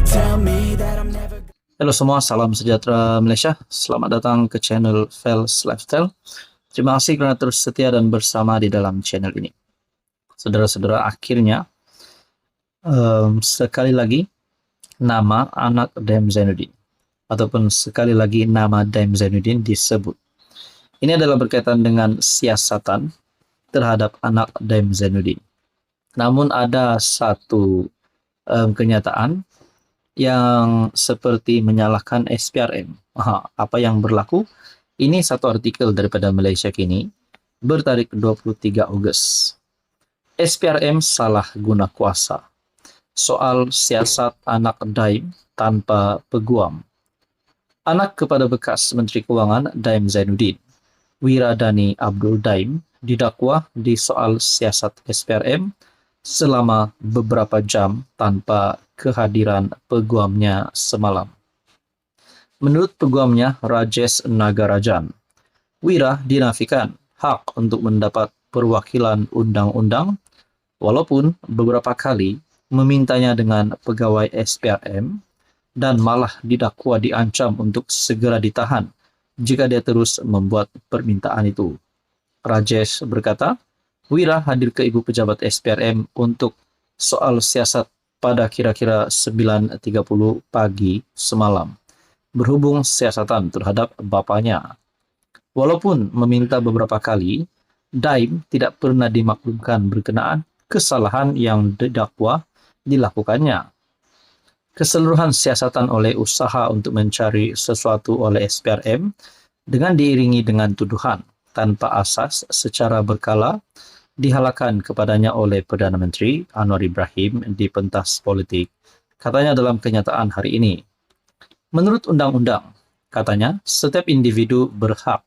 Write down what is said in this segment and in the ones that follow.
tell me that I'm never. Halo semua, salam sejahtera Malaysia. Selamat datang ke channel Fels Lifestyle. Terima kasih kerana terus setia dan bersama di dalam channel ini. Saudara-saudara, akhirnya sekali lagi nama anak Dam Zainuddin ataupun sekali lagi nama Dam Zainuddin disebut. Ini adalah berkaitan dengan siasatan terhadap anak Dam Zainuddin. Namun ada satu kenyataan yang seperti menyalahkan SPRM. Apa yang berlaku? Ini satu artikel daripada Malaysia Kini bertarikh 23 Ogos. SPRM salah guna kuasa. Soal siasat anak Daim tanpa peguam. Anak kepada bekas Menteri Kewangan Daim Zainuddin, Wiradani Abdul Daim, didakwa di soal siasat SPRM selama beberapa jam tanpa kehadiran peguamnya semalam. Menurut peguamnya Rajesh Nagarajan, Wira dinafikan hak untuk mendapat perwakilan undang-undang walaupun beberapa kali memintanya dengan pegawai SPRM dan malah didakwa diancam untuk segera ditahan jika dia terus membuat permintaan itu. Rajesh berkata, Wira hadir ke Ibu Pejabat SPRM untuk soal siasat pada kira-kira 9.30 pagi semalam, berhubung siasatan terhadap bapaknya. Walaupun meminta beberapa kali, Daim tidak pernah dimaklumkan berkenaan kesalahan yang didakwa dilakukannya. Keseluruhan siasatan oleh usaha untuk mencari sesuatu oleh SPRM dengan diiringi dengan tuduhan tanpa asas secara berkala dihalakan kepadanya oleh Perdana Menteri Anwar Ibrahim di pentas politik, katanya dalam kenyataan hari ini. Menurut undang-undang, katanya, setiap individu berhak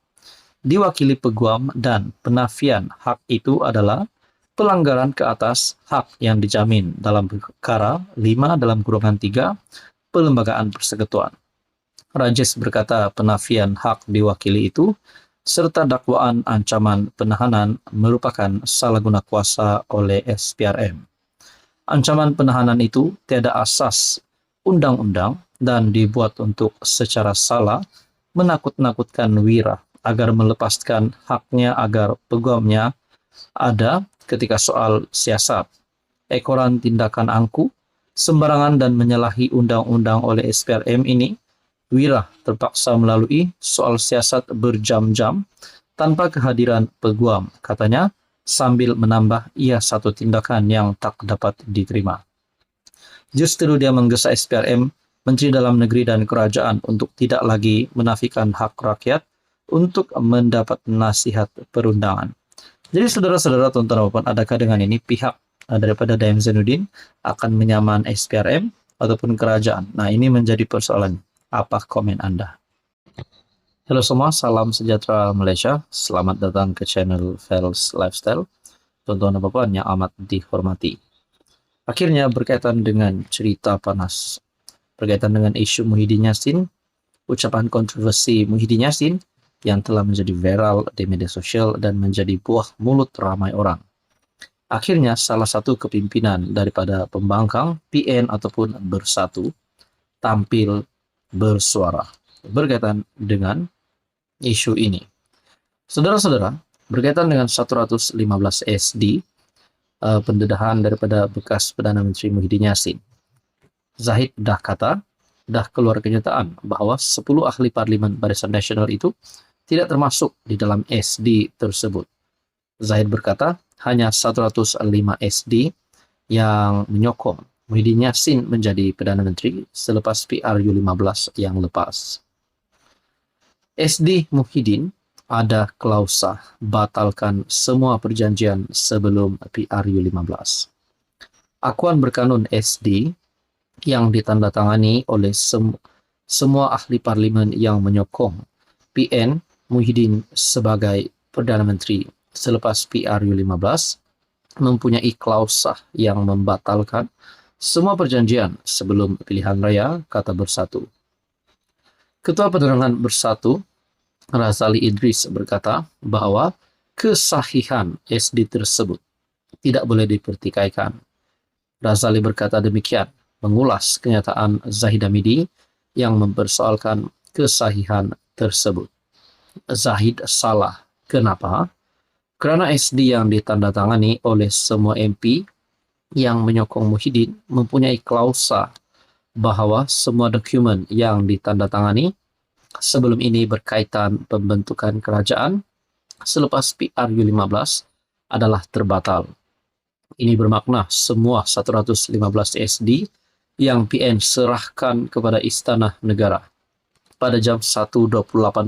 diwakili peguam dan penafian hak itu adalah pelanggaran ke atas hak yang dijamin dalam perkara 5/3 Perlembagaan Persekutuan. Rajesh berkata penafian hak diwakili itu serta dakwaan ancaman penahanan merupakan salah guna kuasa oleh SPRM. Ancaman penahanan itu tiada asas undang-undang dan dibuat untuk secara salah menakut-nakutkan Wira agar melepaskan haknya agar peguamnya ada ketika soal siasat. Ekoran tindakan angku, sembarangan dan menyalahi undang-undang oleh SPRM ini, Wira terpaksa melalui soal siasat berjam-jam tanpa kehadiran peguam, katanya, sambil menambah ia satu tindakan yang tak dapat diterima. Justru dia menggesa SPRM, Menteri Dalam Negeri dan Kerajaan untuk tidak lagi menafikan hak rakyat untuk mendapat nasihat perundangan. Jadi saudara-saudara, tuan-tuan dan puan, adakah dengan ini pihak daripada Daim Zainuddin akan menyaman SPRM ataupun kerajaan? Nah, ini menjadi persoalan. Apa komen Anda? Halo semua, salam sejahtera Malaysia. Selamat datang ke channel Fels Lifestyle. Tuan-tuan dan puan yang amat dihormati. Akhirnya berkaitan dengan cerita panas, berkaitan dengan isu Muhyiddin Yassin, ucapan kontroversi Muhyiddin Yassin yang telah menjadi viral di media sosial dan menjadi buah mulut ramai orang. Akhirnya salah satu kepimpinan daripada pembangkang PN ataupun Bersatu tampil bersuara berkaitan dengan isu ini. Saudara-saudara, berkaitan dengan 115 SD pendedahan daripada bekas Perdana Menteri Muhyiddin Yassin, Zahid dah keluar kenyataan bahawa 10 ahli parlimen Barisan Nasional itu tidak termasuk di dalam SD tersebut. Zahid berkata hanya 105 SD yang menyokong Muhyiddin Yassin menjadi Perdana Menteri selepas PRU15 yang lepas. SD Muhyiddin ada klausa batalkan semua perjanjian sebelum PRU15. Akuan berkanun SD yang ditandatangani oleh semua ahli parlimen yang menyokong PN Muhyiddin sebagai Perdana Menteri selepas PRU15 mempunyai klausa yang membatalkan semua perjanjian sebelum pilihan raya, kata Bersatu. Ketua Penerangan Bersatu, Razali Idris, berkata bahawa kesahihan SD tersebut tidak boleh dipertikaikan. Razali berkata demikian mengulas kenyataan Zahid Hamidi yang mempersoalkan kesahihan tersebut. Zahid salah. Kenapa? Karena SD yang ditandatangani oleh semua MP yang menyokong Muhyiddin mempunyai klausa bahwa semua dokumen yang ditandatangani sebelum ini berkaitan pembentukan kerajaan selepas PRU15 adalah terbatal. Ini bermakna semua 115 SD yang PN serahkan kepada Istana Negara pada jam 1.28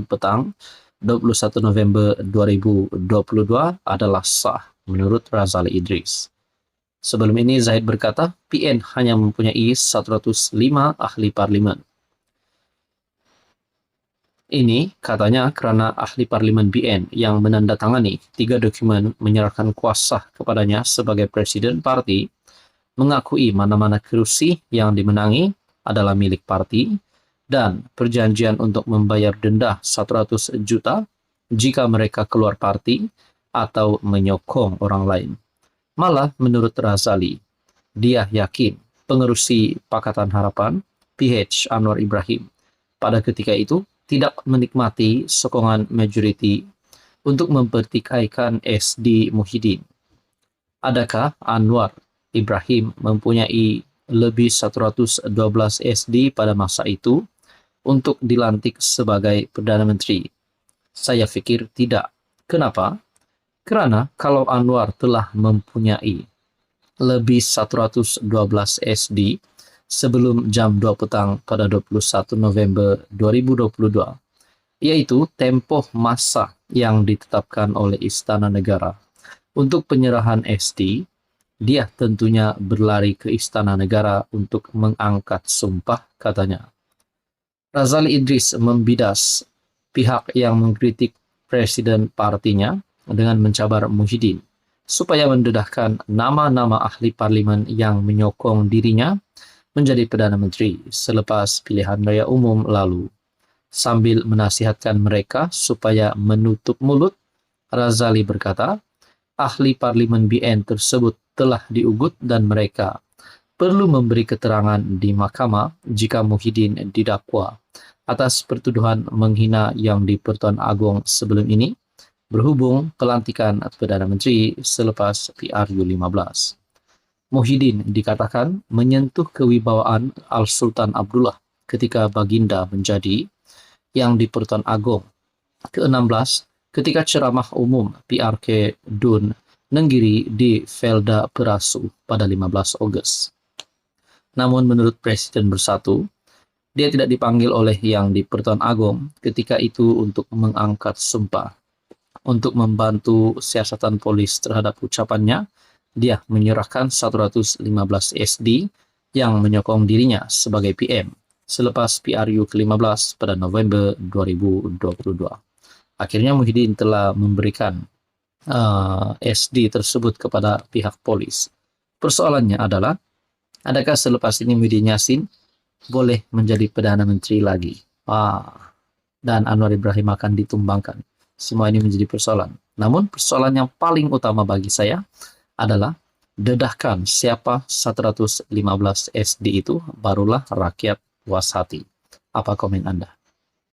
petang 21 November 2022 adalah sah menurut Razali Idris. Sebelum ini Zahid berkata PN hanya mempunyai 105 ahli parlimen. Ini katanya karena ahli parlimen BN yang menandatangani 3 dokumen menyerahkan kuasa kepadanya sebagai presiden parti mengakui mana-mana kerusi yang dimenangi adalah milik parti dan perjanjian untuk membayar denda 100 juta jika mereka keluar parti atau menyokong orang lain. Malah menurut Razali, dia yakin pengerusi Pakatan Harapan, PH Anwar Ibrahim, pada ketika itu tidak menikmati sokongan majoriti untuk mempertikaikan SD Muhyiddin. Adakah Anwar Ibrahim mempunyai lebih 112 SD pada masa itu untuk dilantik sebagai Perdana Menteri? Saya pikir tidak. Kenapa? Karena kalau Anwar telah mempunyai lebih 112 SD sebelum jam 2 petang pada 21 November 2022, yaitu tempoh masa yang ditetapkan oleh Istana Negara untuk penyerahan SD, dia tentunya berlari ke Istana Negara untuk mengangkat sumpah, katanya. Razali Idris membidas pihak yang mengkritik presiden partinya dengan mencabar Muhyiddin supaya mendedahkan nama-nama ahli parlimen yang menyokong dirinya menjadi Perdana Menteri selepas pilihan raya umum lalu. Sambil menasihatkan mereka supaya menutup mulut, Razali berkata, ahli parlimen BN tersebut telah diugut dan mereka perlu memberi keterangan di mahkamah jika Muhyiddin didakwa atas pertuduhan menghina yang di Pertuan Agong sebelum ini berhubung pelantikan Perdana Menteri selepas PRU15. Muhyiddin dikatakan menyentuh kewibawaan Al-Sultan Abdullah ketika baginda menjadi yang di Pertuan Agong ke-16 ketika ceramah umum PRK Dun Nenggiri di Felda Perasu pada 15 Ogos. Namun menurut Presiden Bersatu, dia tidak dipanggil oleh yang di Pertuan Agong ketika itu untuk mengangkat sumpah. Untuk membantu siasatan polis terhadap ucapannya, dia menyerahkan 115 SD yang menyokong dirinya sebagai PM selepas PRU ke-15 pada November 2022. Akhirnya Muhyiddin telah memberikan SD tersebut kepada pihak polis. Persoalannya adalah, adakah selepas ini Muhyiddin Yassin boleh menjadi Perdana Menteri lagi? Dan Anwar Ibrahim akan ditumbangkan. Semua ini menjadi persoalan. Namun persoalan yang paling utama bagi saya adalah dedahkan siapa 115 SD itu, barulah rakyat puas hati. Apa komen Anda?